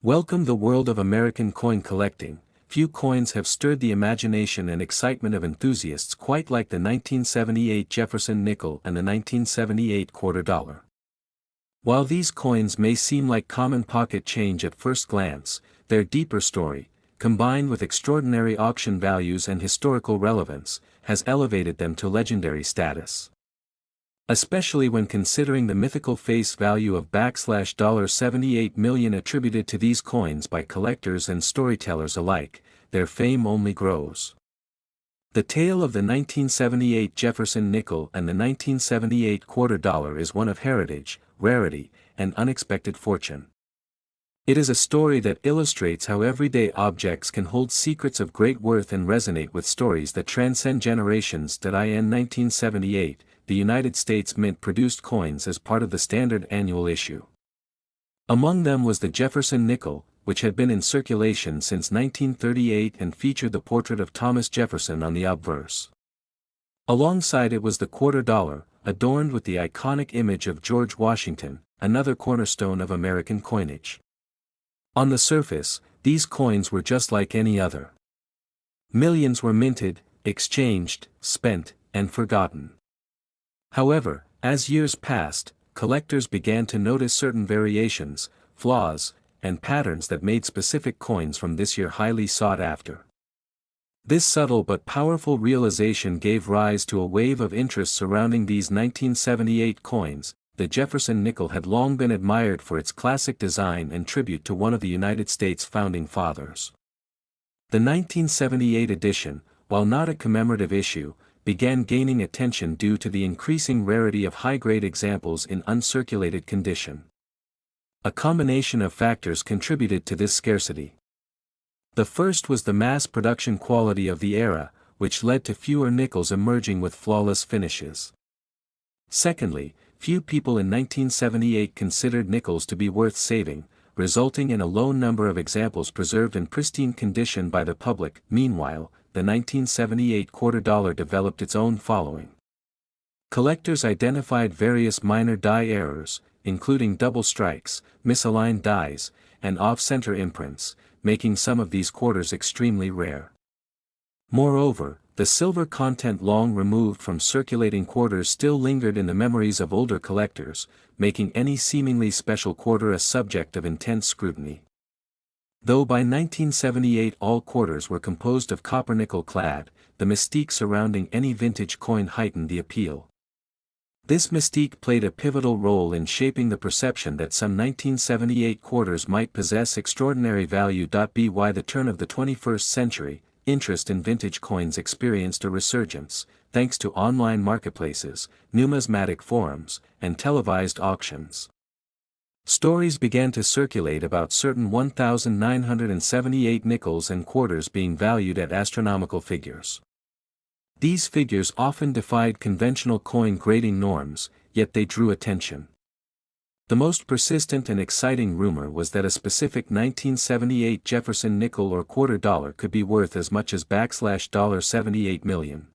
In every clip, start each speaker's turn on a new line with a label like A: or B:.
A: Welcome the world of American coin collecting. Few coins have stirred the imagination and excitement of enthusiasts quite like the 1978 Jefferson nickel and the 1978 quarter dollar. While these coins may seem like common pocket change at first glance, their deeper story, combined with extraordinary auction values and historical relevance, has elevated them to legendary status. Especially when considering the mythical face value of $78 million attributed to these coins by collectors and storytellers alike, their fame only grows. The tale of the 1978 Jefferson nickel and the 1978 quarter dollar is one of heritage, rarity, and unexpected fortune. It is a story that illustrates how everyday objects can hold secrets of great worth and resonate with stories that transcend generations. In 1978, the United States Mint produced coins as part of the standard annual issue. Among them was the Jefferson nickel, which had been in circulation since 1938 and featured the portrait of Thomas Jefferson on the obverse. Alongside it was the quarter dollar, adorned with the iconic image of George Washington, another cornerstone of American coinage. On the surface, these coins were just like any other. Millions were minted, exchanged, spent, and forgotten. However, as years passed, collectors began to notice certain variations, flaws, and patterns that made specific coins from this year highly sought after. This subtle but powerful realization gave rise to a wave of interest surrounding these 1978 coins. The Jefferson nickel had long been admired for its classic design and tribute to one of the United States' founding fathers. The 1978 edition, while not a commemorative issue, began gaining attention due to the increasing rarity of high-grade examples in uncirculated condition. A combination of factors contributed to this scarcity. The first was the mass production quality of the era, which led to fewer nickels emerging with flawless finishes. Secondly, few people in 1978 considered nickels to be worth saving, resulting in a low number of examples preserved in pristine condition by the public. Meanwhile, the 1978 quarter dollar developed its own following. Collectors identified various minor die errors, including double strikes, misaligned dies, and off-center imprints, making some of these quarters extremely rare. Moreover, the silver content long removed from circulating quarters still lingered in the memories of older collectors, making any seemingly special quarter a subject of intense scrutiny. Though by 1978 all quarters were composed of copper nickel clad, the mystique surrounding any vintage coin heightened the appeal. This mystique played a pivotal role in shaping the perception that some 1978 quarters might possess extraordinary value. By the turn of the 21st century, interest in vintage coins experienced a resurgence, thanks to online marketplaces, numismatic forums, and televised auctions. Stories began to circulate about certain 1,978 nickels and quarters being valued at astronomical figures. These figures often defied conventional coin grading norms, yet they drew attention. The most persistent and exciting rumor was that a specific 1978 Jefferson nickel or quarter dollar could be worth as much as $78 million.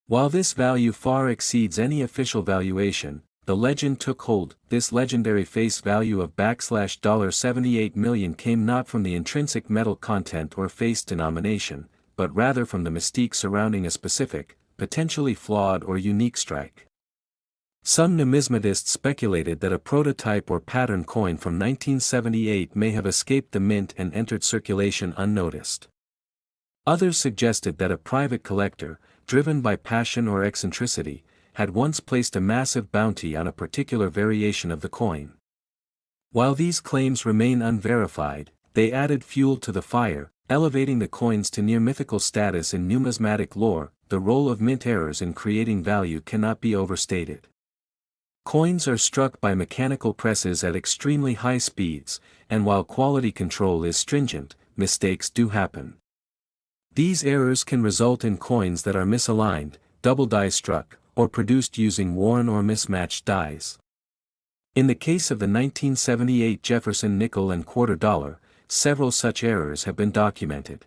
A: While this value far exceeds any official valuation, the legend took hold. This legendary face value of $78 million came not from the intrinsic metal content or face denomination, but rather from the mystique surrounding a specific, potentially flawed or unique strike. Some numismatists speculated that a prototype or pattern coin from 1978 may have escaped the mint and entered circulation unnoticed. Others suggested that a private collector, driven by passion or eccentricity, had once placed a massive bounty on a particular variation of the coin. While these claims remain unverified, they added fuel to the fire, elevating the coins to near mythical status in numismatic lore. The role of mint errors in creating value cannot be overstated. Coins are struck by mechanical presses at extremely high speeds, and while quality control is stringent, mistakes do happen. These errors can result in coins that are misaligned, double die struck, or produced using worn or mismatched dies. In the case of the 1978 Jefferson nickel and quarter dollar, several such errors have been documented.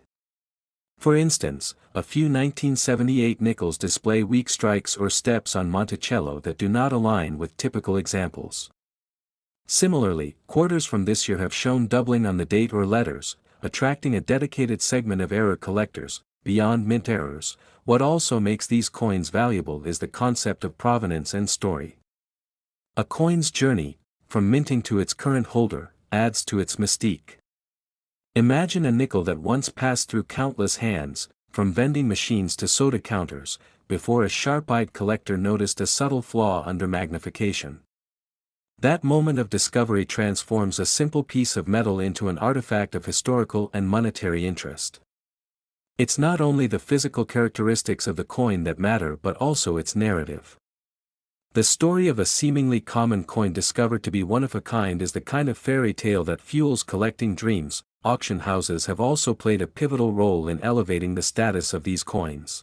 A: For instance, a few 1978 nickels display weak strikes or steps on Monticello that do not align with typical examples. Similarly, quarters from this year have shown doubling on the date or letters, attracting a dedicated segment of error collectors. Beyond mint errors, what also makes these coins valuable is the concept of provenance and story. A coin's journey, from minting to its current holder, adds to its mystique. Imagine a nickel that once passed through countless hands, from vending machines to soda counters, before a sharp-eyed collector noticed a subtle flaw under magnification. That moment of discovery transforms a simple piece of metal into an artifact of historical and monetary interest. It's not only the physical characteristics of the coin that matter but also its narrative. The story of a seemingly common coin discovered to be one of a kind is the kind of fairy tale that fuels collecting dreams. Auction houses have also played a pivotal role in elevating the status of these coins.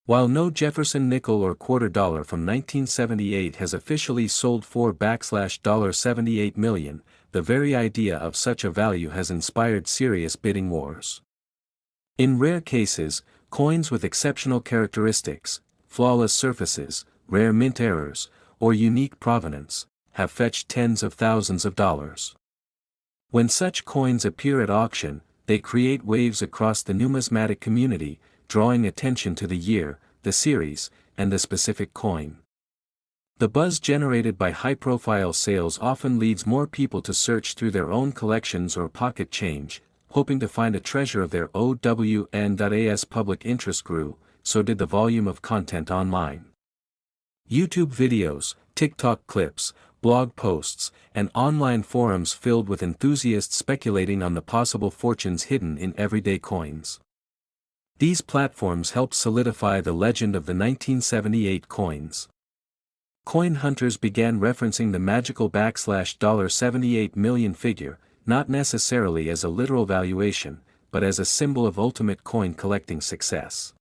A: While no Jefferson nickel or quarter dollar from 1978 has officially sold for $78 million, the very idea of such a value has inspired serious bidding wars. In rare cases, coins with exceptional characteristics, flawless surfaces, rare mint errors, or unique provenance, have fetched tens of thousands of dollars. When such coins appear at auction, they create waves across the numismatic community, drawing attention to the year, the series, and the specific coin. The buzz generated by high-profile sales often leads more people to search through their own collections or pocket change, hoping to find a treasure of their own. As public interest grew, so did the volume of content online. YouTube videos, TikTok clips, blog posts, and online forums filled with enthusiasts speculating on the possible fortunes hidden in everyday coins. These platforms helped solidify the legend of the 1978 coins. Coin hunters began referencing the magical $78 million figure, not necessarily as a literal valuation, but as a symbol of ultimate coin collecting success.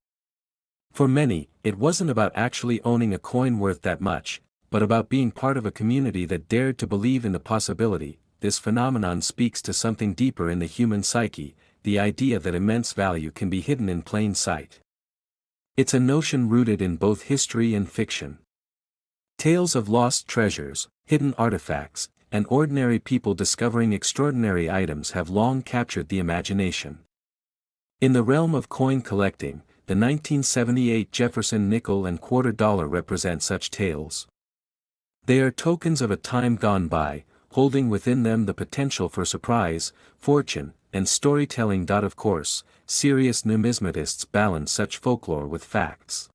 A: For many, it wasn't about actually owning a coin worth that much, but about being part of a community that dared to believe in the possibility. This phenomenon speaks to something deeper in the human psyche, the idea that immense value can be hidden in plain sight. It's a notion rooted in both history and fiction. Tales of lost treasures, hidden artifacts, and ordinary people discovering extraordinary items have long captured the imagination. In the realm of coin collecting, the 1978 Jefferson nickel and quarter dollar represent such tales. They are tokens of a time gone by, holding within them the potential for surprise, fortune, and storytelling. Of course, serious numismatists balance such folklore with facts.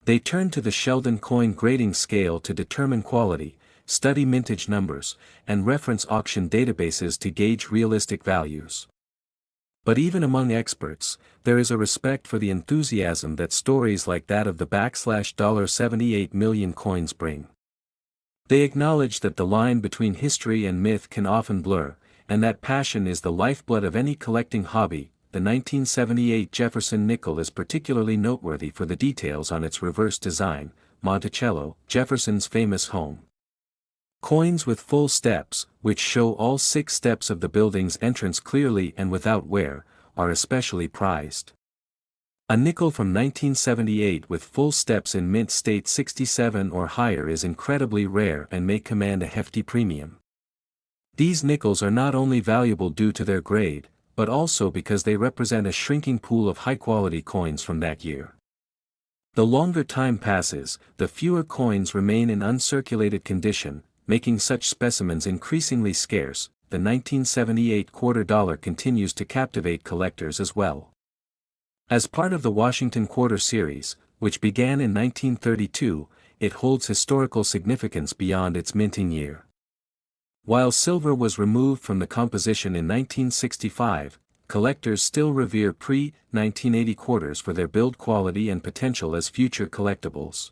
A: They turn to the Sheldon coin grading scale to determine quality, study mintage numbers, and reference auction databases to gauge realistic values. But even among experts, there is a respect for the enthusiasm that stories like that of the $78 million coins bring. They acknowledge that the line between history and myth can often blur, and that passion is the lifeblood of any collecting hobby. The 1978 Jefferson nickel is particularly noteworthy for the details on its reverse design, Monticello, Jefferson's famous home. Coins with full steps, which show all 6 steps of the building's entrance clearly and without wear, are especially prized. A nickel from 1978 with full steps in mint state 67 or higher is incredibly rare and may command a hefty premium. These nickels are not only valuable due to their grade, but also because they represent a shrinking pool of high-quality coins from that year. The longer time passes, the fewer coins remain in uncirculated condition, making such specimens increasingly scarce. The 1978 quarter dollar continues to captivate collectors as well. As part of the Washington Quarter series, which began in 1932, it holds historical significance beyond its minting year. While silver was removed from the composition in 1965, collectors still revere pre-1980 quarters for their build quality and potential as future collectibles.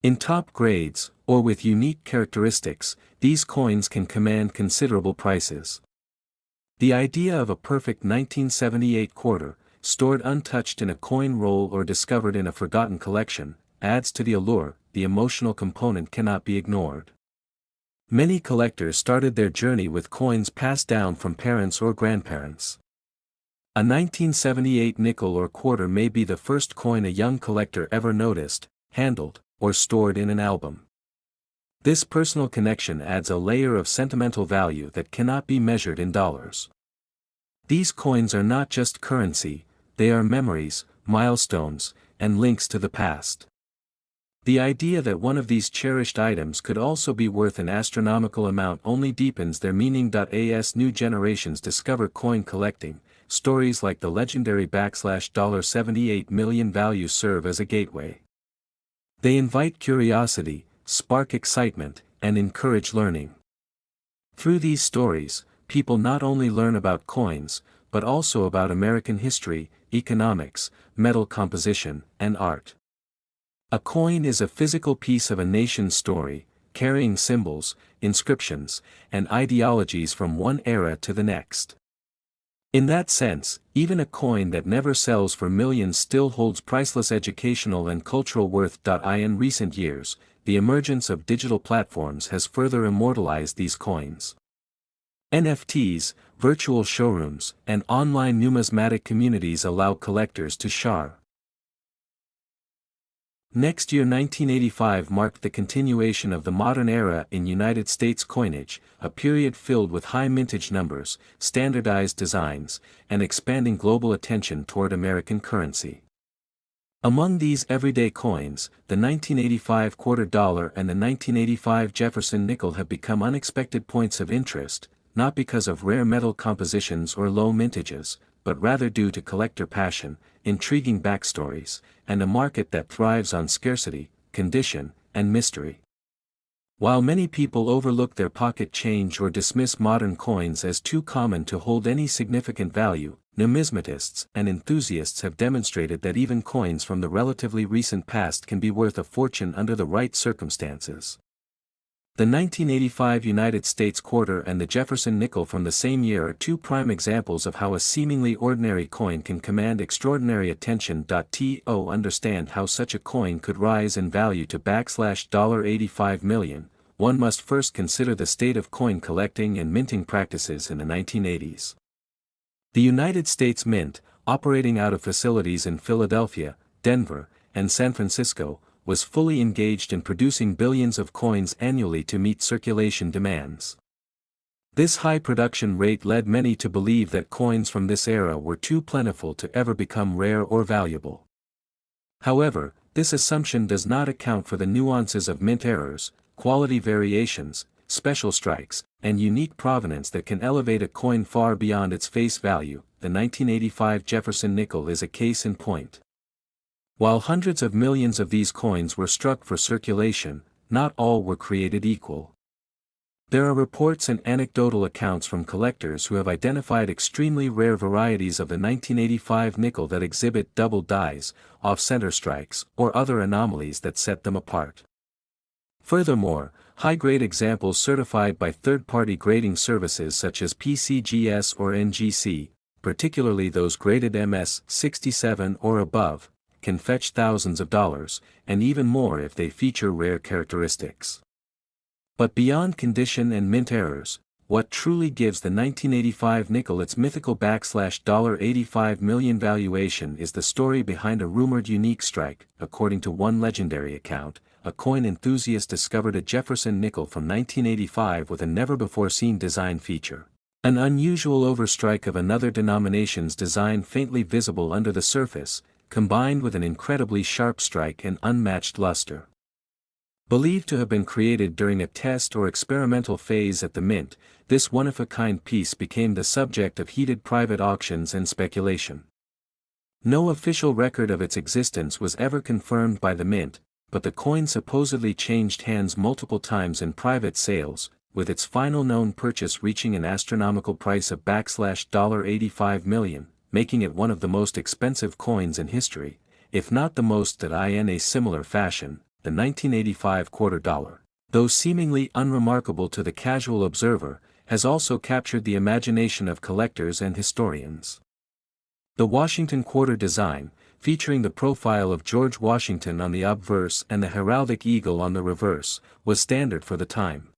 A: In top grades, or with unique characteristics, these coins can command considerable prices. The idea of a perfect 1978 quarter, stored untouched in a coin roll or discovered in a forgotten collection, adds to the allure. The emotional component cannot be ignored. Many collectors started their journey with coins passed down from parents or grandparents. A 1978 nickel or quarter may be the first coin a young collector ever noticed, handled, or stored in an album. This personal connection adds a layer of sentimental value that cannot be measured in dollars. These coins are not just currency, they are memories, milestones, and links to the past. The idea that one of these cherished items could also be worth an astronomical amount only deepens their meaning. As new generations discover coin collecting, stories like the legendary $78 million value serve as a gateway. They invite curiosity, spark excitement, and encourage learning. Through these stories, people not only learn about coins, but also about American history, economics, metal composition, and art. A coin is a physical piece of a nation's story, carrying symbols, inscriptions, and ideologies from one era to the next. In that sense, even a coin that never sells for millions still holds priceless educational and cultural worth. In recent years, the emergence of digital platforms has further immortalized these coins. NFTs, virtual showrooms, and online numismatic communities allow collectors to share. Next year 1985 marked the continuation of the modern era in United States coinage, a period filled with high mintage numbers, standardized designs, and expanding global attention toward American currency. Among these everyday coins, the 1985 quarter dollar and the 1985 Jefferson nickel have become unexpected points of interest, not because of rare metal compositions or low mintages, but rather due to collector passion, intriguing backstories, and a market that thrives on scarcity, condition, and mystery. While many people overlook their pocket change or dismiss modern coins as too common to hold any significant value, numismatists and enthusiasts have demonstrated that even coins from the relatively recent past can be worth a fortune under the right circumstances. The 1985 United States quarter and the Jefferson nickel from the same year are two prime examples of how a seemingly ordinary coin can command extraordinary attention. To understand how such a coin could rise in value to $85 million, one must first consider the state of coin collecting and minting practices in the 1980s. The United States Mint, operating out of facilities in Philadelphia, Denver, and San Francisco, was fully engaged in producing billions of coins annually to meet circulation demands. This high production rate led many to believe that coins from this era were too plentiful to ever become rare or valuable. However, this assumption does not account for the nuances of mint errors, quality variations, special strikes, and unique provenance that can elevate a coin far beyond its face value. The 1985 Jefferson nickel is a case in point. While hundreds of millions of these coins were struck for circulation, not all were created equal. There are reports and anecdotal accounts from collectors who have identified extremely rare varieties of the 1985 nickel that exhibit double dies, off-center strikes, or other anomalies that set them apart. Furthermore, high-grade examples certified by third-party grading services such as PCGS or NGC, particularly those graded MS 67 or above, can fetch thousands of dollars, and even more if they feature rare characteristics. But beyond condition and mint errors, what truly gives the 1985 nickel its mythical $85 million valuation is the story behind a rumored unique strike. According to one legendary account, a coin enthusiast discovered a Jefferson nickel from 1985 with a never-before-seen design feature. An unusual overstrike of another denomination's design faintly visible under the surface, combined with an incredibly sharp strike and unmatched luster. Believed to have been created during a test or experimental phase at the mint, this one-of-a-kind piece became the subject of heated private auctions and speculation. No official record of its existence was ever confirmed by the mint, but the coin supposedly changed hands multiple times in private sales, with its final known purchase reaching an astronomical price of $85 million. Making it one of the most expensive coins in history, if not the most. In a similar fashion, the 1985 quarter dollar, though seemingly unremarkable to the casual observer, has also captured the imagination of collectors and historians. The Washington quarter design, featuring the profile of George Washington on the obverse and the heraldic eagle on the reverse, was standard for the time.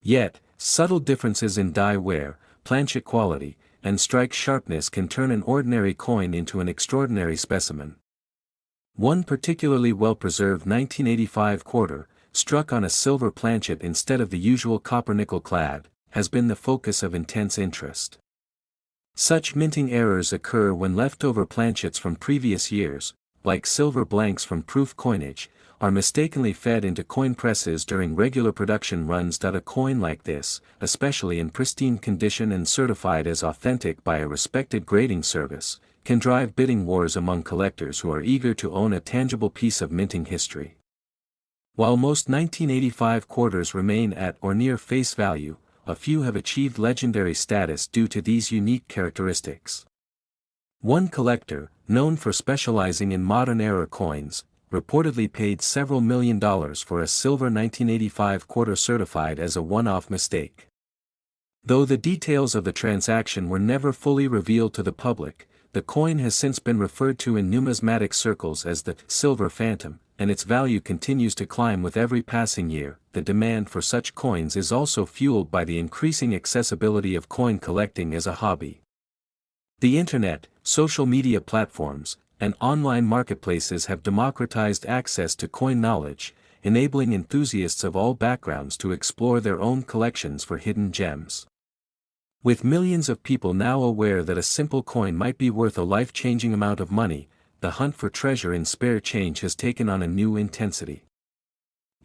A: Yet, subtle differences in die wear, planchet quality, and strike sharpness can turn an ordinary coin into an extraordinary specimen. One particularly well-preserved 1985 quarter, struck on a silver planchet instead of the usual copper-nickel clad, has been the focus of intense interest. Such minting errors occur when leftover planchets from previous years, like silver blanks from proof coinage, are mistakenly fed into coin presses during regular production runs. A coin like this, especially in pristine condition and certified as authentic by a respected grading service, can drive bidding wars among collectors who are eager to own a tangible piece of minting history. While most 1985 quarters remain at or near face value, a few have achieved legendary status due to these unique characteristics. One collector, known for specializing in modern-era coins, reportedly paid several $1 million for a silver 1985 quarter certified as a one-off mistake. Though the details of the transaction were never fully revealed to the public, the coin has since been referred to in numismatic circles as the silver phantom, and its value continues to climb with every passing year. The demand for such coins is also fueled by the increasing accessibility of coin collecting as a hobby. The internet, social media platforms, and online marketplaces have democratized access to coin knowledge, enabling enthusiasts of all backgrounds to explore their own collections for hidden gems. With millions of people now aware that a simple coin might be worth a life-changing amount of money, the hunt for treasure in spare change has taken on a new intensity.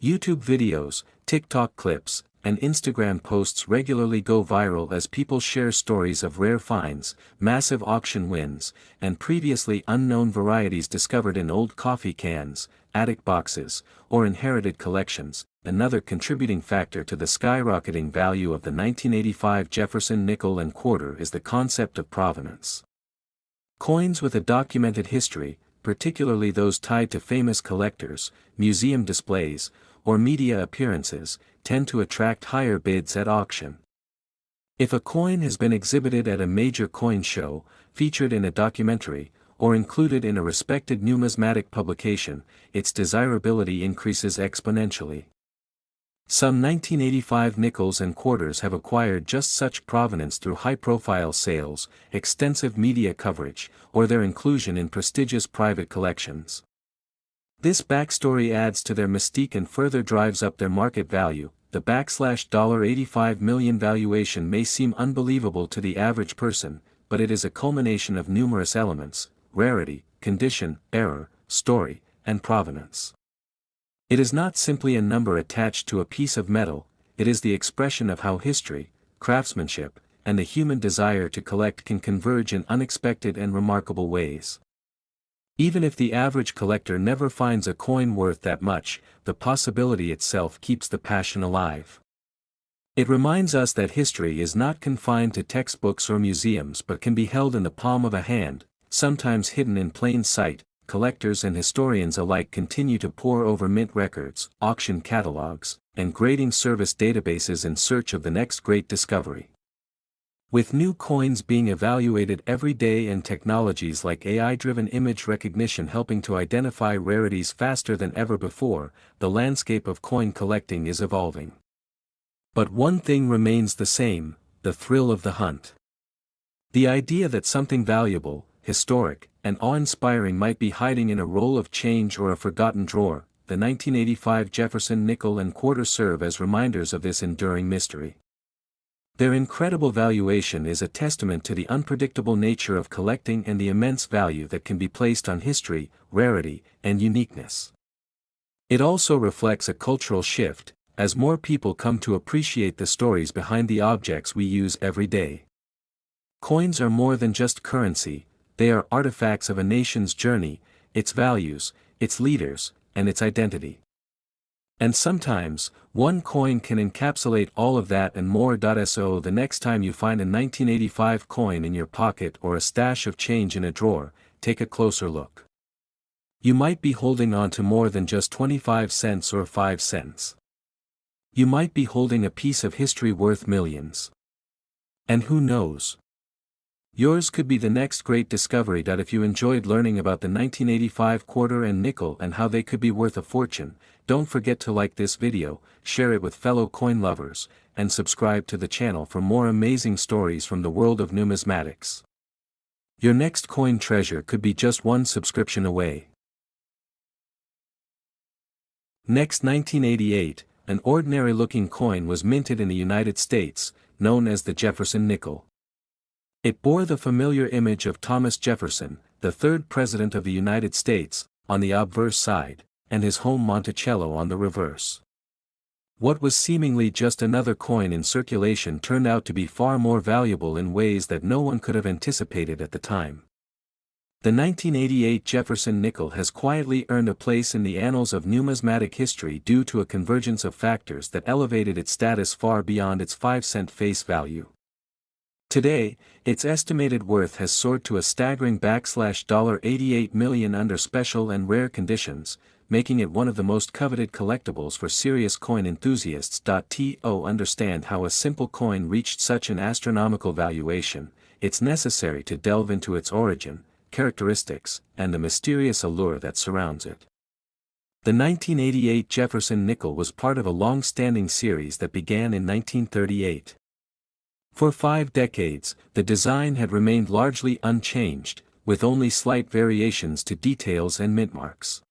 A: YouTube videos, TikTok clips, and Instagram posts regularly go viral as people share stories of rare finds, massive auction wins, and previously unknown varieties discovered in old coffee cans, attic boxes, or inherited collections. Another contributing factor to the skyrocketing value of the 1985 Jefferson nickel and quarter is the concept of provenance. Coins with a documented history, particularly those tied to famous collectors, museum displays, or media appearances, tend to attract higher bids at auction. If a coin has been exhibited at a major coin show, featured in a documentary, or included in a respected numismatic publication, its desirability increases exponentially. Some 1985 nickels and quarters have acquired just such provenance through high-profile sales, extensive media coverage, or their inclusion in prestigious private collections. This backstory adds to their mystique and further drives up their market value. The $85 million valuation may seem unbelievable to the average person, but it is a culmination of numerous elements: rarity, condition, error, story, and provenance. It is not simply a number attached to a piece of metal, it is the expression of how history, craftsmanship, and the human desire to collect can converge in unexpected and remarkable ways. Even if the average collector never finds a coin worth that much, the possibility itself keeps the passion alive. It reminds us that history is not confined to textbooks or museums but can be held in the palm of a hand, sometimes hidden in plain sight. Collectors and historians alike continue to pore over mint records, auction catalogs, and grading service databases in search of the next great discovery. With new coins being evaluated every day and technologies like AI-driven image recognition helping to identify rarities faster than ever before, the landscape of coin collecting is evolving. But one thing remains the same: the thrill of the hunt. The idea that something valuable, historic, and awe-inspiring might be hiding in a roll of change or a forgotten drawer. The 1985 Jefferson nickel and quarter serve as reminders of this enduring mystery. Their incredible valuation is a testament to the unpredictable nature of collecting and the immense value that can be placed on history, rarity, and uniqueness. It also reflects a cultural shift, as more people come to appreciate the stories behind the objects we use every day. Coins are more than just currency. They are artifacts of a nation's journey, its values, its leaders, and its identity. And sometimes, one coin can encapsulate all of that and more. So the next time you find a 1985 coin in your pocket or a stash of change in a drawer, take a closer look. You might be holding on to more than just 25 cents or 5 cents. You might be holding a piece of history worth millions. And who knows? Yours could be the next great discovery. If you enjoyed learning about the 1985 quarter and nickel and how they could be worth a fortune, don't forget to like this video, share it with fellow coin lovers, and subscribe to the channel for more amazing stories from the world of numismatics. Your next coin treasure could be just one subscription away. Next, 1988, an ordinary-looking coin was minted in the United States, known as the Jefferson nickel. It bore the familiar image of Thomas Jefferson, the third President of the United States, on the obverse side, and his home Monticello on the reverse. What was seemingly just another coin in circulation turned out to be far more valuable in ways that no one could have anticipated at the time. The 1988 Jefferson nickel has quietly earned a place in the annals of numismatic history due to a convergence of factors that elevated its status far beyond its 5-cent face value. Today, its estimated worth has soared to a staggering $88 million under special and rare conditions, making it one of the most coveted collectibles for serious coin enthusiasts. To understand how a simple coin reached such an astronomical valuation, it's necessary to delve into its origin, characteristics, and the mysterious allure that surrounds it. The 1988 Jefferson nickel was part of a long-standing series that began in 1938. For 5 decades, the design had remained largely unchanged, with only slight variations to details and mint marks.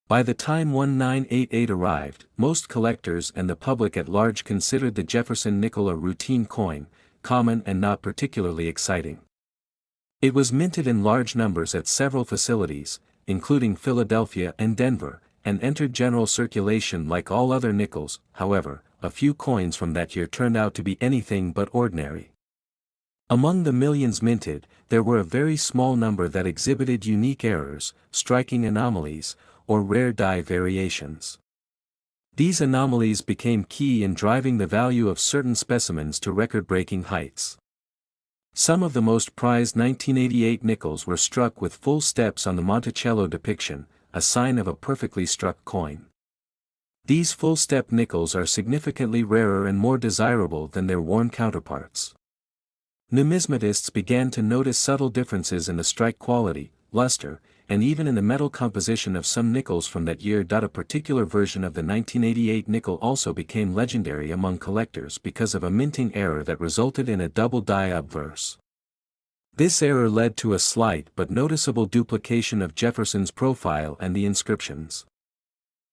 A: By the time 1988 arrived, most collectors and the public at large considered the Jefferson nickel a routine coin, common and not particularly exciting. It was minted in large numbers at several facilities, including Philadelphia and Denver, and entered general circulation like all other nickels. However, a few coins from that year turned out to be anything but ordinary. Among the millions minted, there were a very small number that exhibited unique errors, striking anomalies, or rare die variations. These anomalies became key in driving the value of certain specimens to record-breaking heights. Some of the most prized 1988 nickels were struck with full steps on the Monticello depiction, a sign of a perfectly struck coin. These full-step nickels are significantly rarer and more desirable than their worn counterparts. Numismatists began to notice subtle differences in the strike quality, luster, and even in the metal composition of some nickels from that year. A particular version of the 1988 nickel also became legendary among collectors because of a minting error that resulted in a double die obverse. This error led to a slight but noticeable duplication of Jefferson's profile and the inscriptions.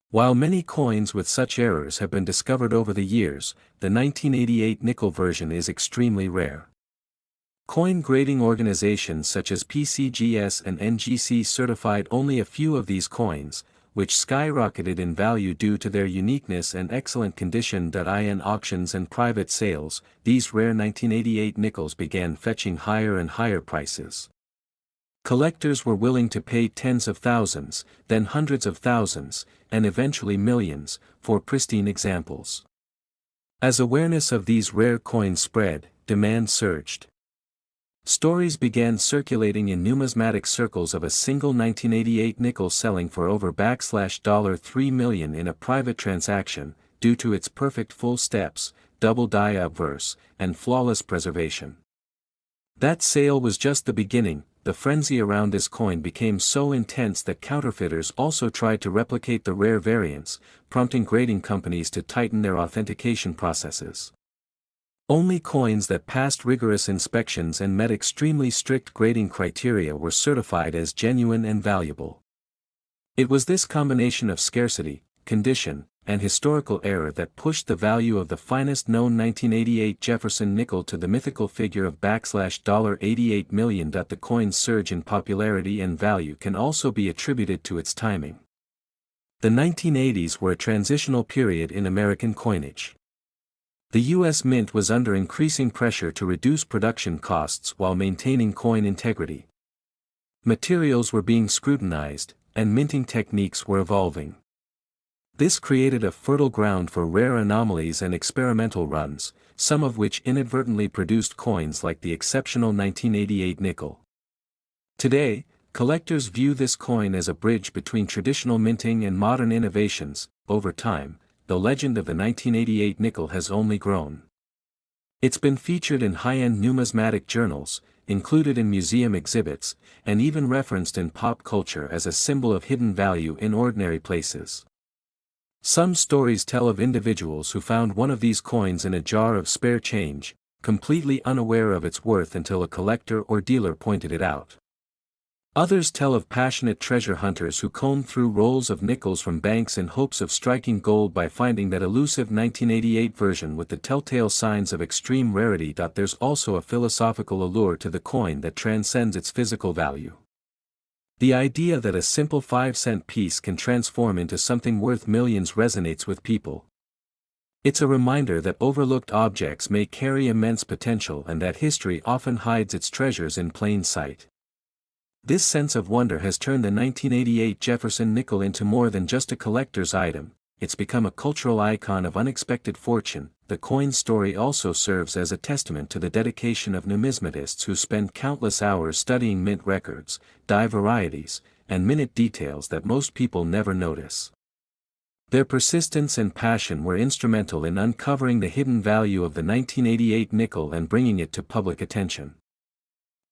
A: While many coins with such errors have been discovered over the years, the 1988 nickel version is extremely rare. Coin grading organizations such as PCGS and NGC certified only a few of these coins, which skyrocketed in value due to their uniqueness and excellent condition. In auctions and private sales, these rare 1988 nickels began fetching higher and higher prices. Collectors were willing to pay tens of thousands, then hundreds of thousands, and eventually millions, for pristine examples. As awareness of these rare coins spread, demand surged. Stories began circulating in numismatic circles of a single 1988 nickel selling for over $3 million in a private transaction, due to its perfect full steps, double die obverse, and flawless preservation. That sale was just the beginning. The frenzy around this coin became so intense that counterfeiters also tried to replicate the rare variants, prompting grading companies to tighten their authentication processes. Only coins that passed rigorous inspections and met extremely strict grading criteria were certified as genuine and valuable. It was this combination of scarcity, condition, and historical error that pushed the value of the finest known 1988 Jefferson nickel to the mythical figure of $88 million. The coin's surge in popularity and value can also be attributed to its timing. The 1980s were a transitional period in American coinage. The U.S. Mint was under increasing pressure to reduce production costs while maintaining coin integrity. Materials were being scrutinized, and minting techniques were evolving. This created a fertile ground for rare anomalies and experimental runs, some of which inadvertently produced coins like the exceptional 1988 nickel. Today, collectors view this coin as a bridge between traditional minting and modern innovations. Over time, the legend of the 1988 nickel has only grown. It's been featured in high-end numismatic journals, included in museum exhibits, and even referenced in pop culture as a symbol of hidden value in ordinary places. Some stories tell of individuals who found one of these coins in a jar of spare change, completely unaware of its worth until a collector or dealer pointed it out. Others tell of passionate treasure hunters who combed through rolls of nickels from banks in hopes of striking gold by finding that elusive 1988 version with the telltale signs of extreme rarity. There's also a philosophical allure to the coin that transcends its physical value. The idea that a simple 5-cent piece can transform into something worth millions resonates with people. It's a reminder that overlooked objects may carry immense potential and that history often hides its treasures in plain sight. This sense of wonder has turned the 1988 Jefferson nickel into more than just a collector's item. It's become a cultural icon of unexpected fortune. The coin's story also serves as a testament to the dedication of numismatists who spend countless hours studying mint records, die varieties, and minute details that most people never notice. Their persistence and passion were instrumental in uncovering the hidden value of the 1988 nickel and bringing it to public attention.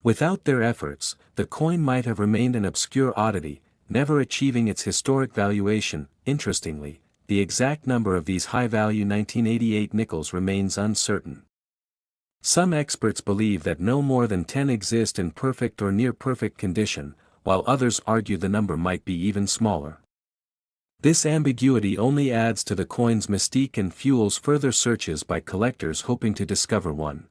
A: Without their efforts, the coin might have remained an obscure oddity, never achieving its historic valuation. Interestingly, the exact number of these high-value 1988 nickels remains uncertain. Some experts believe that no more than 10 exist in perfect or near-perfect condition, while others argue the number might be even smaller. This ambiguity only adds to the coin's mystique and fuels further searches by collectors hoping to discover one.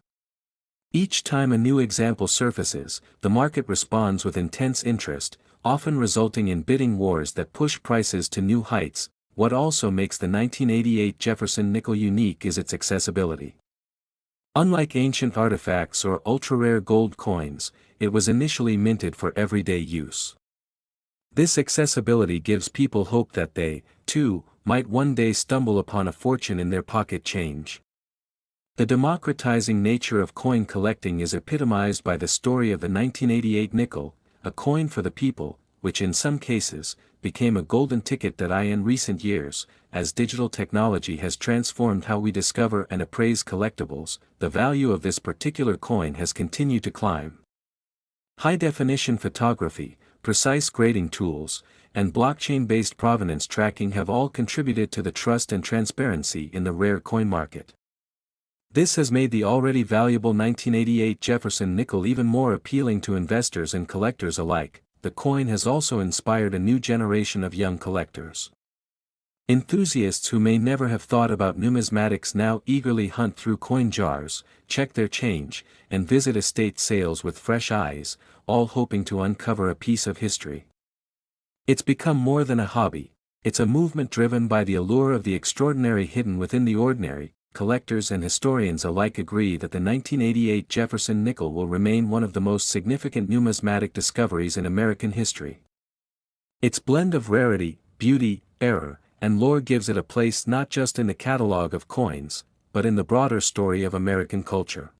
A: Each time a new example surfaces, the market responds with intense interest, often resulting in bidding wars that push prices to new heights. What also makes the 1988 Jefferson nickel unique is its accessibility. Unlike ancient artifacts or ultra-rare gold coins, it was initially minted for everyday use. This accessibility gives people hope that they, too, might one day stumble upon a fortune in their pocket change. The democratizing nature of coin collecting is epitomized by the story of the 1988 nickel, a coin for the people, which in some cases, became a golden ticket. In recent years, as digital technology has transformed how we discover and appraise collectibles, the value of this particular coin has continued to climb. High-definition photography, precise grading tools, and blockchain-based provenance tracking have all contributed to the trust and transparency in the rare coin market. This has made the already valuable 1988 Jefferson nickel even more appealing to investors and collectors alike. The coin has also inspired a new generation of young collectors. Enthusiasts who may never have thought about numismatics now eagerly hunt through coin jars, check their change, and visit estate sales with fresh eyes, all hoping to uncover a piece of history. It's become more than a hobby, it's a movement driven by the allure of the extraordinary hidden within the ordinary. Collectors and historians alike agree that the 1988 Jefferson nickel will remain one of the most significant numismatic discoveries in American history. Its blend of rarity, beauty, error, and lore gives it a place not just in the catalog of coins, but in the broader story of American culture.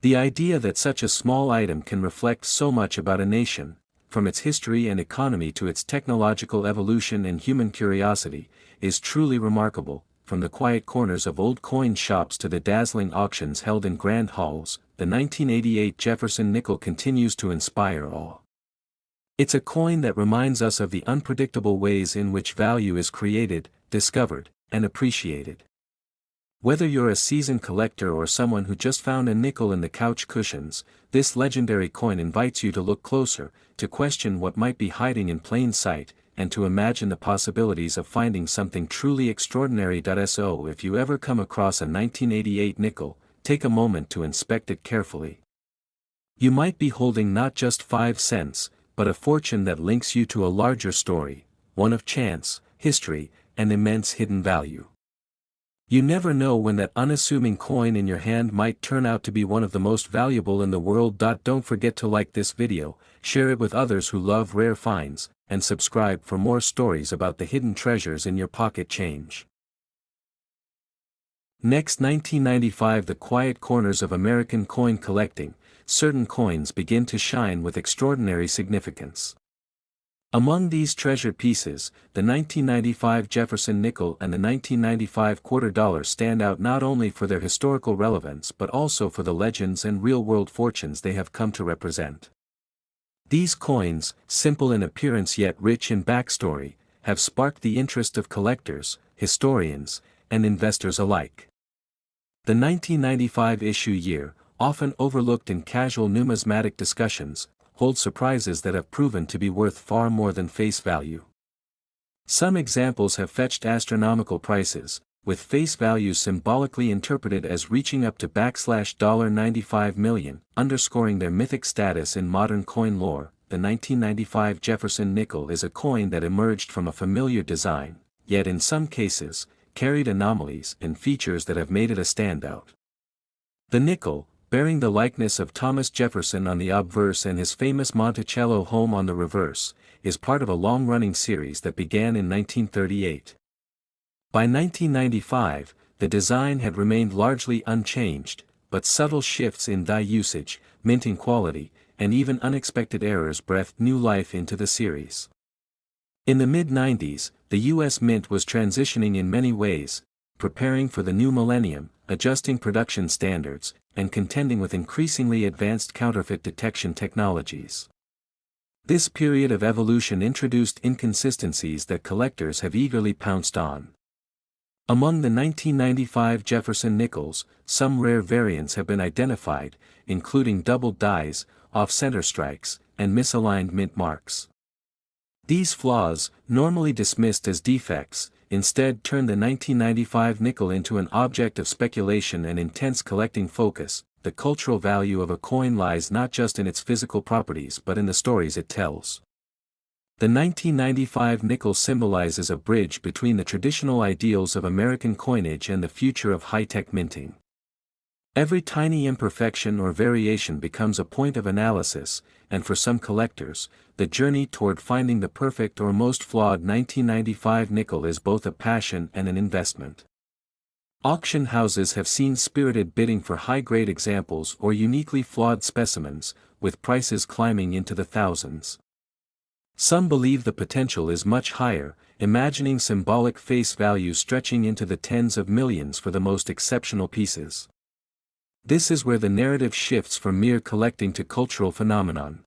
A: The idea that such a small item can reflect so much about a nation, from its history and economy to its technological evolution and human curiosity, is truly remarkable. From the quiet corners of old coin shops to the dazzling auctions held in grand halls, the 1988 Jefferson nickel continues to inspire awe. It's a coin that reminds us of the unpredictable ways in which value is created, discovered, and appreciated. Whether you're a seasoned collector or someone who just found a nickel in the couch cushions, this legendary coin invites you to look closer, to question what might be hiding in plain sight, and to imagine the possibilities of finding something truly extraordinary. So if you ever come across a 1988 nickel, take a moment to inspect it carefully. You might be holding not just 5 cents, but a fortune that links you to a larger story, one of chance, history, and immense hidden value. You never know when that unassuming coin in your hand might turn out to be one of the most valuable in the world. Don't forget to like this video, share it with others who love rare finds, and subscribe for more stories about the hidden treasures in your pocket change. Next, 1995. The quiet corners of American coin collecting. Certain coins begin to shine with extraordinary significance. Among these treasured pieces, the 1995 Jefferson nickel and the 1995 quarter dollar stand out not only for their historical relevance but also for the legends and real-world fortunes they have come to represent. These coins, simple in appearance yet rich in backstory, have sparked the interest of collectors, historians, and investors alike. The 1995 issue year, often overlooked in casual numismatic discussions, hold surprises that have proven to be worth far more than face value. Some examples have fetched astronomical prices, with face values symbolically interpreted as reaching up to $95 million, underscoring their mythic status in modern coin lore. The 1995 Jefferson nickel is a coin that emerged from a familiar design, yet in some cases, carried anomalies and features that have made it a standout. The nickel, bearing the likeness of Thomas Jefferson on the obverse and his famous Monticello home on the reverse, is part of a long-running series that began in 1938. By 1995, the design had remained largely unchanged, but subtle shifts in die usage, minting quality, and even unexpected errors breathed new life into the series. In the mid-90s, the U.S. Mint was transitioning in many ways, preparing for the new millennium, adjusting production standards, and contending with increasingly advanced counterfeit detection technologies. This period of evolution introduced inconsistencies that collectors have eagerly pounced on. Among the 1995 Jefferson nickels, some rare variants have been identified, including doubled dies, off-center strikes, and misaligned mint marks. These flaws, normally dismissed as defects, instead turned the 1995 nickel into an object of speculation and intense collecting focus. The cultural value of a coin lies not just in its physical properties but in the stories it tells. The 1995 nickel symbolizes a bridge between the traditional ideals of American coinage and the future of high-tech minting. Every tiny imperfection or variation becomes a point of analysis, and for some collectors, the journey toward finding the perfect or most flawed 1995 nickel is both a passion and an investment. Auction houses have seen spirited bidding for high-grade examples or uniquely flawed specimens, with prices climbing into the thousands. Some believe the potential is much higher, imagining symbolic face value stretching into the tens of millions for the most exceptional pieces. This is where the narrative shifts from mere collecting to cultural phenomenon.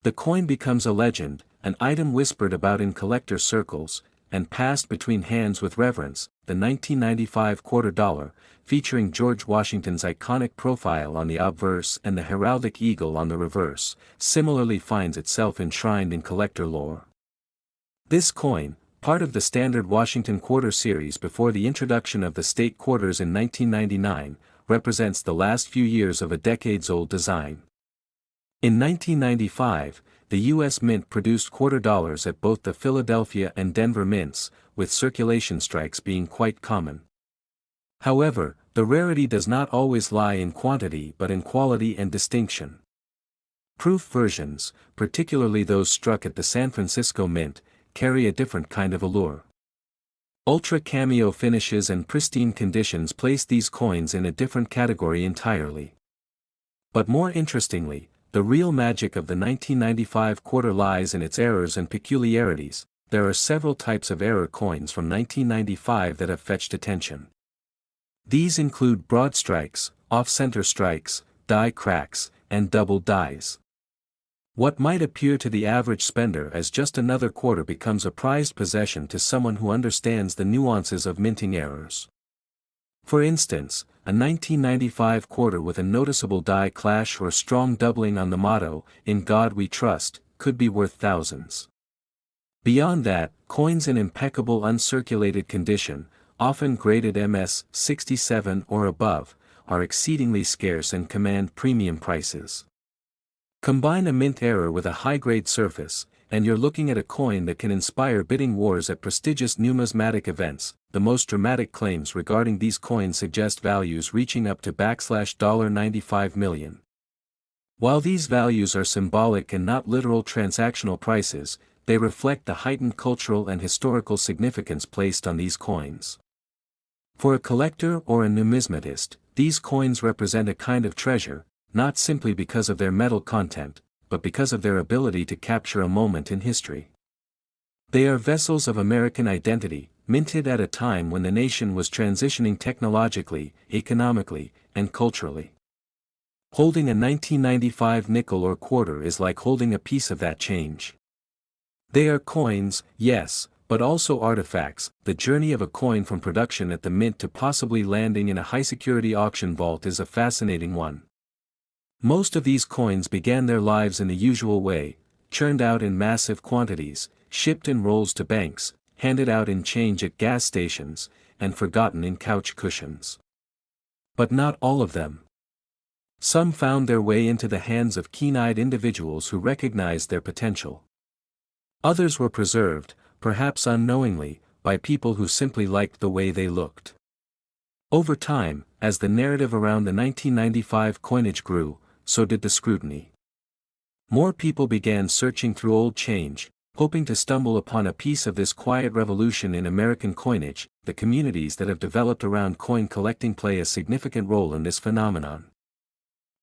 A: The coin becomes a legend, an item whispered about in collector circles, and passed between hands with reverence. The 1995 quarter dollar, featuring George Washington's iconic profile on the obverse and the heraldic eagle on the reverse, similarly finds itself enshrined in collector lore. This coin, part of the standard Washington quarter series before the introduction of the state quarters in 1999, represents the last few years of a decades-old design. In 1995, the U.S. Mint produced quarter dollars at both the Philadelphia and Denver mints, with circulation strikes being quite common. However, the rarity does not always lie in quantity but in quality and distinction. Proof versions, particularly those struck at the San Francisco Mint, carry a different kind of allure. Ultra cameo finishes and pristine conditions place these coins in a different category entirely. But more interestingly, the real magic of the 1995 quarter lies in its errors and peculiarities. There are several types of error coins from 1995 that have fetched attention. These include broad strikes, off-center strikes, die cracks, and double dies. What might appear to the average spender as just another quarter becomes a prized possession to someone who understands the nuances of minting errors. For instance, a 1995 quarter with a noticeable die clash or strong doubling on the motto, "In God We Trust," could be worth thousands. Beyond that, coins in impeccable uncirculated condition, often graded MS 67 or above, are exceedingly scarce and command premium prices. Combine a mint error with a high-grade surface, and you're looking at a coin that can inspire bidding wars at prestigious numismatic events. The most dramatic claims regarding these coins suggest values reaching up to $95 million. While these values are symbolic and not literal transactional prices, they reflect the heightened cultural and historical significance placed on these coins. For a collector or a numismatist, these coins represent a kind of treasure, not simply because of their metal content, but because of their ability to capture a moment in history. They are vessels of American identity, minted at a time when the nation was transitioning technologically, economically, and culturally. Holding a 1995 nickel or quarter is like holding a piece of that change. They are coins, yes, but also artifacts. The journey of a coin from production at the mint to possibly landing in a high-security auction vault is a fascinating one. Most of these coins began their lives in the usual way, churned out in massive quantities, shipped in rolls to banks, handed out in change at gas stations, and forgotten in couch cushions. But not all of them. Some found their way into the hands of keen-eyed individuals who recognized their potential. Others were preserved, perhaps unknowingly, by people who simply liked the way they looked. Over time, as the narrative around the 1995 coinage grew, so did the scrutiny. More people began searching through old change, hoping to stumble upon a piece of this quiet revolution in American coinage. The communities that have developed around coin collecting play a significant role in this phenomenon.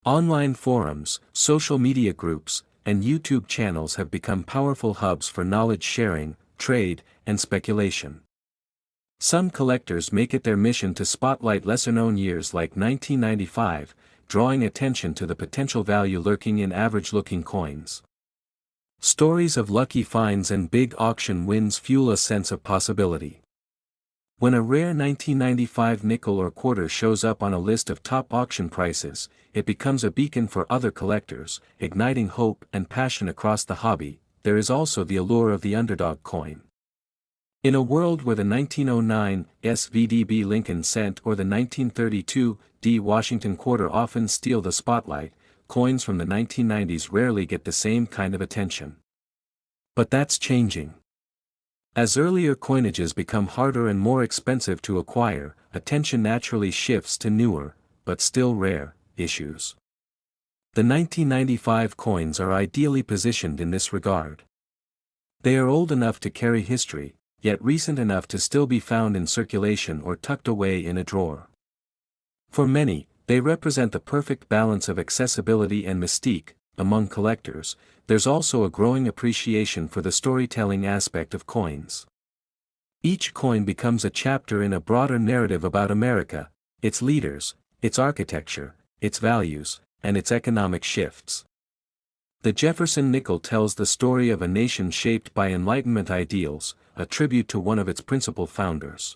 A: Online forums, social media groups, and YouTube channels have become powerful hubs for knowledge sharing, trade, and speculation. Some collectors make it their mission to spotlight lesser-known years like 1995, drawing attention to the potential value lurking in average-looking coins. Stories of lucky finds and big auction wins fuel a sense of possibility. When a rare 1995 nickel or quarter shows up on a list of top auction prices, it becomes a beacon for other collectors, igniting hope and passion across the hobby. There is also the allure of the underdog coin. In a world where the 1909 SVDB Lincoln cent or the 1932 D Washington quarter often steal the spotlight, coins from the 1990s rarely get the same kind of attention. But that's changing. As earlier coinages become harder and more expensive to acquire, attention naturally shifts to newer, but still rare, issues. The 1995 coins are ideally positioned in this regard. They are old enough to carry history, yet recent enough to still be found in circulation or tucked away in a drawer. For many, they represent the perfect balance of accessibility and mystique. Among collectors, there's also a growing appreciation for the storytelling aspect of coins. Each coin becomes a chapter in a broader narrative about America, its leaders, its architecture, its values, and its economic shifts. The Jefferson nickel tells the story of a nation shaped by Enlightenment ideals, a tribute to one of its principal founders.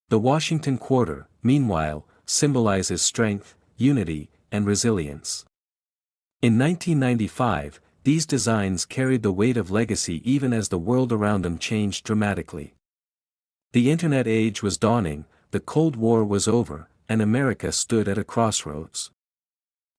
A: The Washington quarter, meanwhile, symbolizes strength, unity, and resilience. In 1995, these designs carried the weight of legacy even as the world around them changed dramatically. The Internet age was dawning, the Cold War was over, and America stood at a crossroads.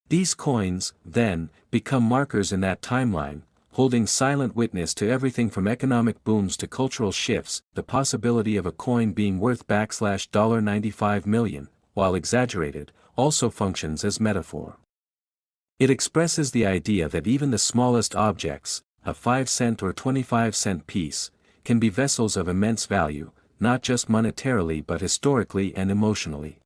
A: These coins, then, become markers in that timeline, holding silent witness to everything from economic booms to cultural shifts. The possibility of a coin being worth $95 million, while exaggerated, also functions as metaphor. It expresses the idea that even the smallest objects, a 5-cent or 25-cent piece, can be vessels of immense value, not just monetarily but historically and emotionally.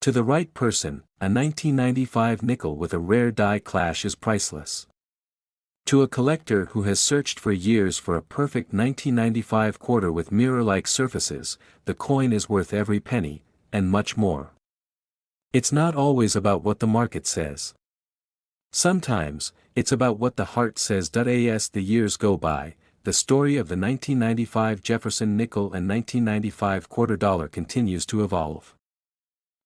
A: To the right person, a 1995 nickel with a rare die clash is priceless. To a collector who has searched for years for a perfect 1995 quarter with mirror-like surfaces, the coin is worth every penny, and much more. It's not always about what the market says. Sometimes, it's about what the heart says. As the years go by, the story of the 1995 Jefferson nickel and 1995 quarter dollar continues to evolve.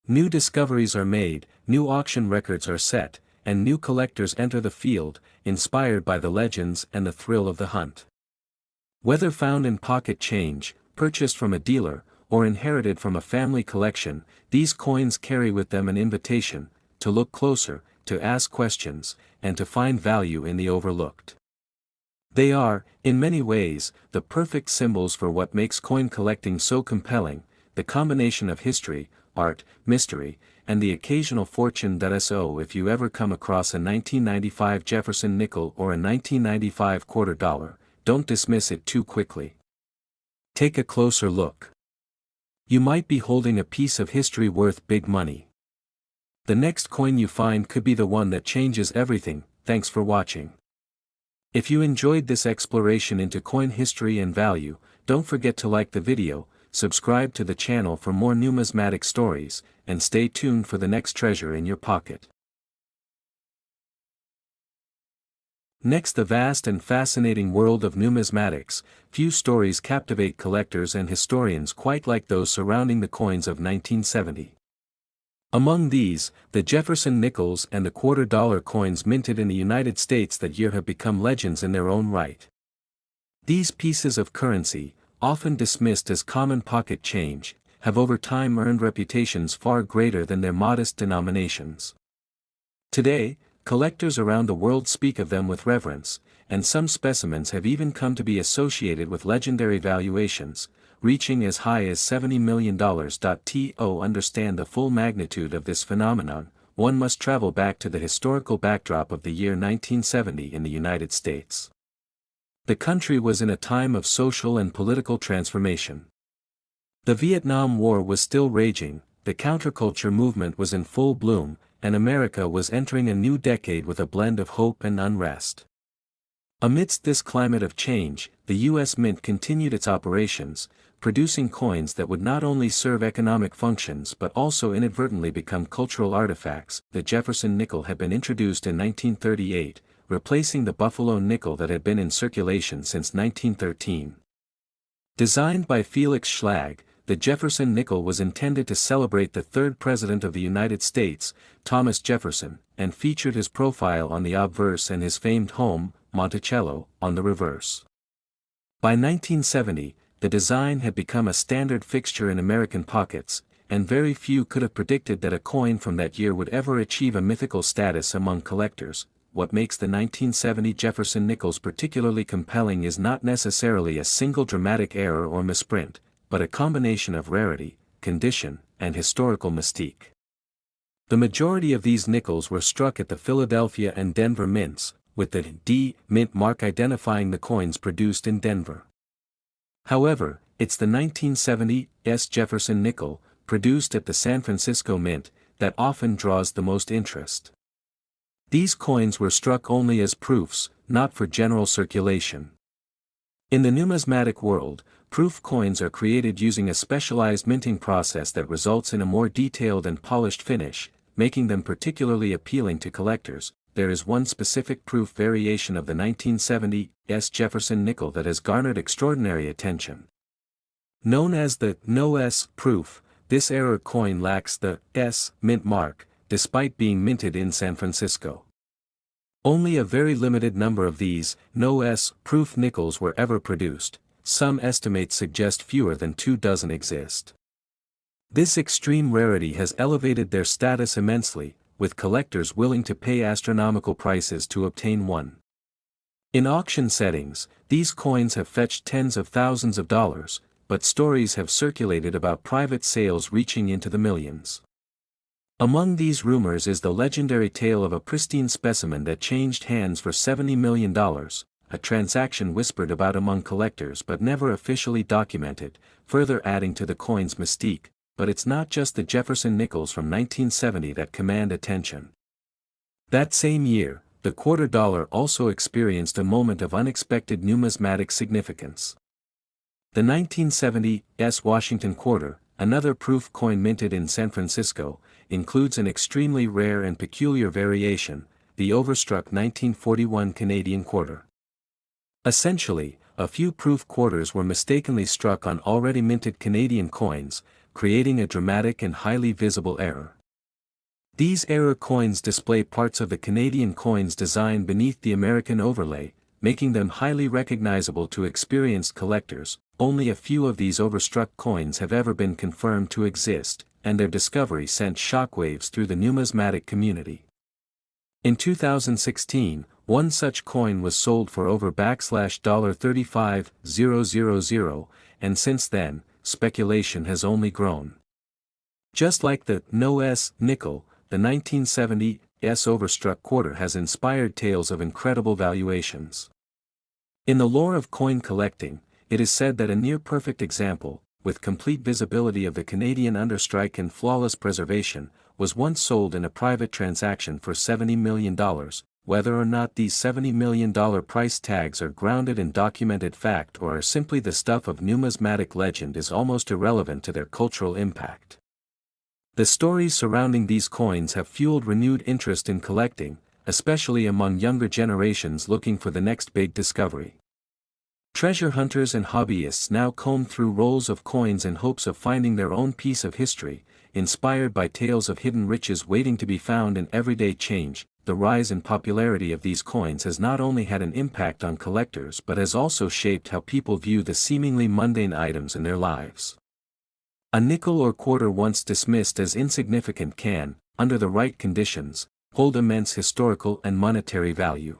A: New discoveries are made, new auction records are set, and new collectors enter the field, inspired by the legends and the thrill of the hunt. Whether found in pocket change, purchased from a dealer, or inherited from a family collection, these coins carry with them an invitation to look closer, to ask questions, and to find value in the overlooked. They are, in many ways, the perfect symbols for what makes coin collecting so compelling, the combination of history, art, mystery, and the occasional fortune. So if you ever come across a 1995 Jefferson nickel or a 1995 quarter dollar, don't dismiss it too quickly. Take a closer look. You might be holding a piece of history worth big money. The next coin you find could be the one that changes everything. Thanks for watching. If you enjoyed this exploration into coin history and value, don't forget to like the video, subscribe to the channel for more numismatic stories, and stay tuned for the next treasure in your pocket. Next, the vast and fascinating world of numismatics. Few stories captivate collectors and historians quite like those surrounding the coins of 1970. Among these, the Jefferson nickels and the $quarter coins minted in the United States that year have become legends in their own right. These pieces of currency, often dismissed as common pocket change, have over time earned reputations far greater than their modest denominations. Today, collectors around the world speak of them with reverence, and some specimens have even come to be associated with legendary valuations, reaching as high as $70 million. To understand the full magnitude of this phenomenon, one must travel back to the historical backdrop of the year 1970 in the United States. The country was in a time of social and political transformation. The Vietnam War was still raging, the counterculture movement was in full bloom, and America was entering a new decade with a blend of hope and unrest. Amidst this climate of change, the U.S. Mint continued its operations, producing coins that would not only serve economic functions but also inadvertently become cultural artifacts. The Jefferson nickel had been introduced in 1938, replacing the Buffalo nickel that had been in circulation since 1913. Designed by Felix Schlag, the Jefferson nickel was intended to celebrate the third president of the United States, Thomas Jefferson, and featured his profile on the obverse and his famed home, Monticello, on the reverse. By 1970, the design had become a standard fixture in American pockets, and very few could have predicted that a coin from that year would ever achieve a mythical status among collectors. What makes the 1970 Jefferson nickels particularly compelling is not necessarily a single dramatic error or misprint, but a combination of rarity, condition, and historical mystique. The majority of these nickels were struck at the Philadelphia and Denver mints, with the D mint mark identifying the coins produced in Denver. However, it's the 1970 S. Jefferson nickel, produced at the San Francisco Mint, that often draws the most interest. These coins were struck only as proofs, not for general circulation. In the numismatic world, proof coins are created using a specialized minting process that results in a more detailed and polished finish, making them particularly appealing to collectors. There is one specific proof variation of the 1970 S. Jefferson nickel that has garnered extraordinary attention. Known as the No S proof, this error coin lacks the S mint mark, despite being minted in San Francisco. Only a very limited number of these No S proof nickels were ever produced. Some estimates suggest fewer than 24 exist. This extreme rarity has elevated their status immensely, with collectors willing to pay astronomical prices to obtain one. In auction settings, these coins have fetched tens of thousands of dollars, but stories have circulated about private sales reaching into the millions. Among these rumors is the legendary tale of a pristine specimen that changed hands for $70 million, a transaction whispered about among collectors but never officially documented, further adding to the coin's mystique. But it's not just the Jefferson nickels from 1970 that command attention. That same year, the $quarter also experienced a moment of unexpected numismatic significance. The 1970 S. Washington quarter, another proof coin minted in San Francisco, includes an extremely rare and peculiar variation, the overstruck 1941 Canadian quarter. Essentially, a few proof quarters were mistakenly struck on already minted Canadian coins, creating a dramatic and highly visible error. These error coins display parts of the Canadian coin's design beneath the American overlay, making them highly recognizable to experienced collectors. Only a few of these overstruck coins have ever been confirmed to exist, and their discovery sent shockwaves through the numismatic community. In 2016, one such coin was sold for over $35,000, and since then, speculation has only grown. Just like the No S nickel, the 1970 S overstruck quarter has inspired tales of incredible valuations. In the lore of coin collecting, it is said that a near-perfect example, with complete visibility of the Canadian understrike and flawless preservation, was once sold in a private transaction for $70 million. Whether or not these $70 million price tags are grounded in documented fact or are simply the stuff of numismatic legend is almost irrelevant to their cultural impact. The stories surrounding these coins have fueled renewed interest in collecting, especially among younger generations looking for the next big discovery. Treasure hunters and hobbyists now comb through rolls of coins in hopes of finding their own piece of history, inspired by tales of hidden riches waiting to be found in everyday change. The rise in popularity of these coins has not only had an impact on collectors but has also shaped how people view the seemingly mundane items in their lives. A nickel or quarter once dismissed as insignificant can, under the right conditions, hold immense historical and monetary value.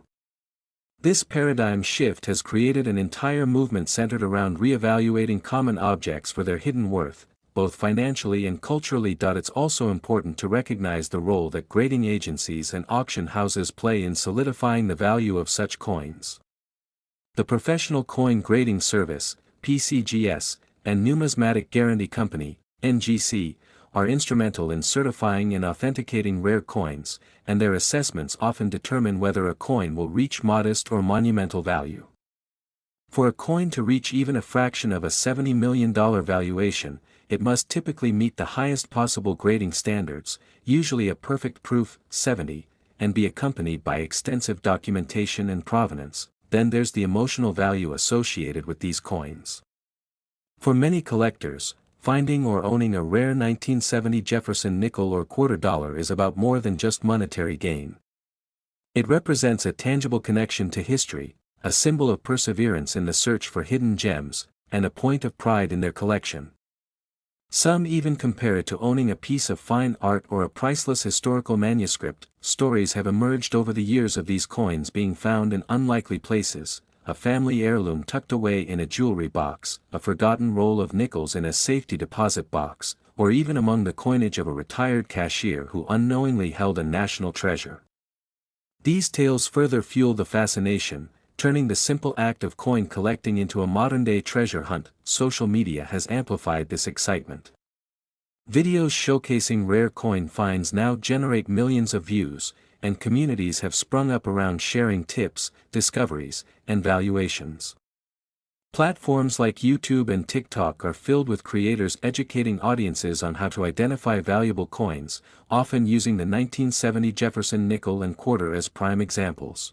A: This paradigm shift has created an entire movement centered around re-evaluating common objects for their hidden worth, both financially and culturally. It's also important to recognize the role that grading agencies and auction houses play in solidifying the value of such coins. The Professional Coin Grading Service, PCGS, and Numismatic Guarantee Company, NGC, are instrumental in certifying and authenticating rare coins, and their assessments often determine whether a coin will reach modest or monumental value. For a coin to reach even a fraction of a $70 million valuation, it must typically meet the highest possible grading standards, usually a perfect proof, 70, and be accompanied by extensive documentation and provenance. Then there's the emotional value associated with these coins. For many collectors, finding or owning a rare 1970 Jefferson nickel or quarter dollar is about more than just monetary gain. It represents a tangible connection to history, a symbol of perseverance in the search for hidden gems, and a point of pride in their collection. Some even compare it to owning a piece of fine art or a priceless historical manuscript. Stories have emerged over the years of these coins being found in unlikely places: a family heirloom tucked away in a jewelry box, a forgotten roll of nickels in a safety deposit box, or even among the coinage of a retired cashier who unknowingly held a national treasure. These tales further fuel the fascination, turning the simple act of coin collecting into a modern-day treasure hunt. Social media has amplified this excitement. Videos showcasing rare coin finds now generate millions of views, and communities have sprung up around sharing tips, discoveries, and valuations. Platforms like YouTube and TikTok are filled with creators educating audiences on how to identify valuable coins, often using the 1970 Jefferson nickel and quarter as prime examples.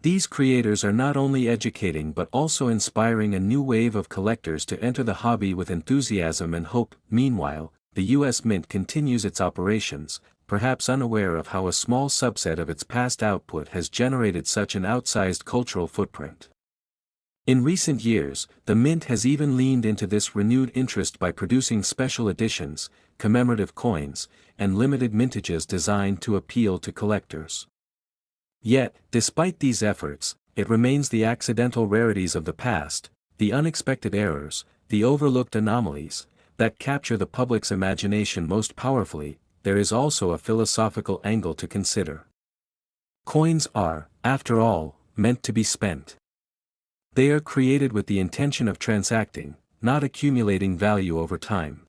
A: These creators are not only educating but also inspiring a new wave of collectors to enter the hobby with enthusiasm and hope. Meanwhile, the U.S. Mint continues its operations, perhaps unaware of how a small subset of its past output has generated such an outsized cultural footprint. In recent years, the Mint has even leaned into this renewed interest by producing special editions, commemorative coins, and limited mintages designed to appeal to collectors. Yet, despite these efforts, it remains the accidental rarities of the past, the unexpected errors, the overlooked anomalies, that capture the public's imagination most powerfully. There is also a philosophical angle to consider. Coins are, after all, meant to be spent. They are created with the intention of transacting, not accumulating value over time.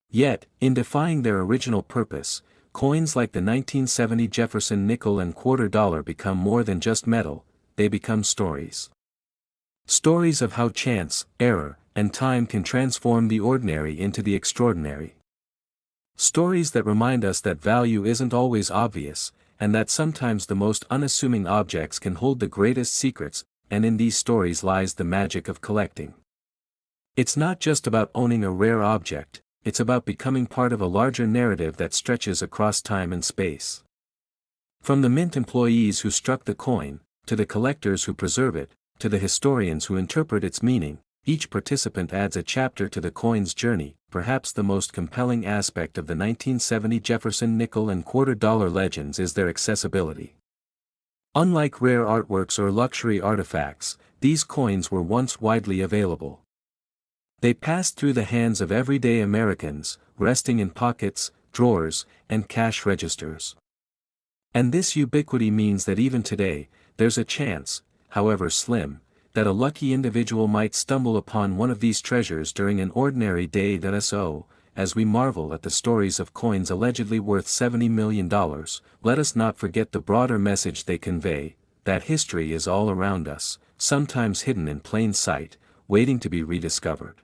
A: Yet, in defying their original purpose, coins like the 1970 Jefferson nickel and quarter dollar become more than just metal, they become stories. Stories of how chance, error, and time can transform the ordinary into the extraordinary. Stories that remind us that value isn't always obvious, and that sometimes the most unassuming objects can hold the greatest secrets, and in these stories lies the magic of collecting. It's not just about owning a rare object, it's about becoming part of a larger narrative that stretches across time and space. From the Mint employees who struck the coin, to the collectors who preserve it, to the historians who interpret its meaning, each participant adds a chapter to the coin's journey. Perhaps the most compelling aspect of the 1970 Jefferson nickel and quarter dollar legends is their accessibility. Unlike rare artworks or luxury artifacts, these coins were once widely available. They passed through the hands of everyday Americans, resting in pockets, drawers, and cash registers. And this ubiquity means that even today, there's a chance, however slim, that a lucky individual might stumble upon one of these treasures during an ordinary day. So, as we marvel at the stories of coins allegedly worth $70 million, let us not forget the broader message they convey, that history is all around us, sometimes hidden in plain sight, waiting to be rediscovered.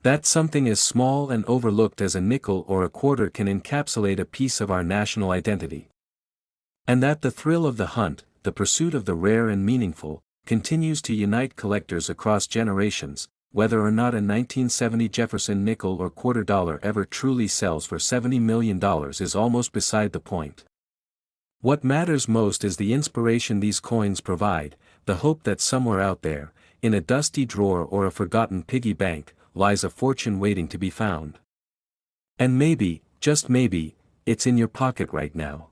A: That something as small and overlooked as a nickel or a quarter can encapsulate a piece of our national identity. And that the thrill of the hunt, the pursuit of the rare and meaningful, continues to unite collectors across generations. Whether or not a 1970 Jefferson nickel or quarter dollar ever truly sells for $70 million is almost beside the point. What matters most is the inspiration these coins provide, the hope that somewhere out there, in a dusty drawer or a forgotten piggy bank, lies a fortune waiting to be found. And maybe, just maybe, it's in your pocket right now.